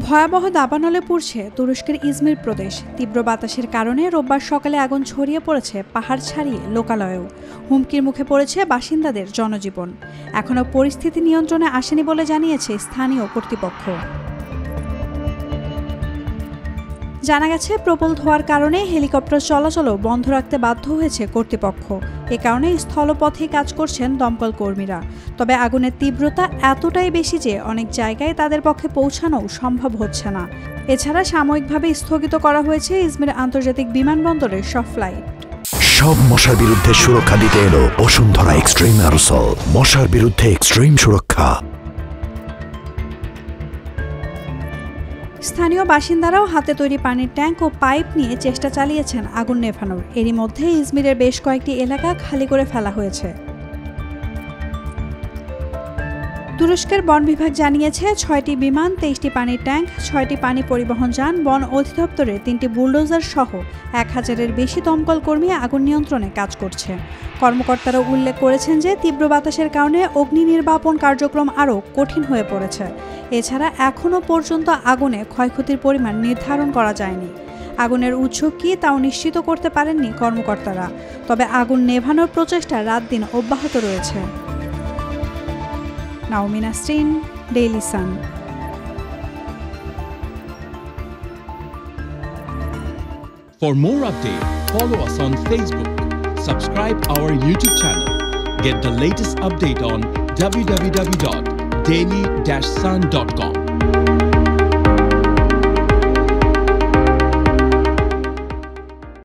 ভয়াবহ দাবানলে পুড়ছে তুরস্কের ইজমির প্রদেশ। তীব্র বাতাসের কারণে রোববার সকালে আগুন ছড়িয়ে পড়েছে পাহাড় ছাড়িয়ে লোকালয়েও। হুমকির মুখে পড়েছে বাসিন্দাদের জনজীবন। এখনও পরিস্থিতি নিয়ন্ত্রণে আসেনি বলে জানিয়েছে স্থানীয় কর্তৃপক্ষ। জানা গেছে, প্রবল ধোঁয়ার কারণে হেলিকপ্টার চলাচলও বন্ধ রাখতে বাধ্য হয়েছে কর্তৃপক্ষ। এ কারণে স্থলপথে কাজ করছেন দমকল কর্মীরা। তবে আগুনের তীব্রতা এতটাই বেশি যে অনেক জায়গায় তাদের পক্ষে পৌঁছানো সম্ভব হচ্ছে না। এছাড়া সাময়িকভাবে স্থগিত করা হয়েছে ইজমির আন্তর্জাতিক বিমানবন্দরের সব ফ্লাইট। সব মশার বিরুদ্ধে সুরক্ষা দিতে এলো বসুন্ধরা এক্সট্রিম অ্যারোসল। মশার বিরুদ্ধে এক্সট্রিম সুরক্ষা। স্থানীয় বাসিন্দারাও হাতে তৈরি পানির ট্যাঙ্ক ও পাইপ নিয়ে চেষ্টা চালিয়েছেন আগুন নেভানোর। এরই মধ্যে ইজমিরের বেশ কয়েকটি এলাকা খালি করে ফেলা হয়েছে। তুরস্কের বন বিভাগ জানিয়েছে, 6টি বিমান, 23টি পানির ট্যাঙ্ক, 6টি পানি পরিবহন যান, বন অধিদপ্তরের 3টি বুলডোজার সহ 1000-এর বেশি দমকল কর্মী আগুন নিয়ন্ত্রণে কাজ করছে। কর্মকর্তারা উল্লেখ করেছেন যে তীব্র বাতাসের কারণে অগ্নি নির্বাপন কার্যক্রম আরও কঠিন হয়ে পড়েছে। এছাড়া এখনও পর্যন্ত আগুনে ক্ষয়ক্ষতির পরিমাণ নির্ধারণ করা যায়নি। আগুনের উৎস কী তাও নিশ্চিত করতে পারেননি কর্মকর্তারা। তবে আগুন নেভানোর প্রচেষ্টা রাত দিন অব্যাহত রয়েছে। Naomi Nasrin, Daily Sun. For more updates, follow us on Facebook, subscribe our YouTube channel, get the latest update on www.daily-sun.com.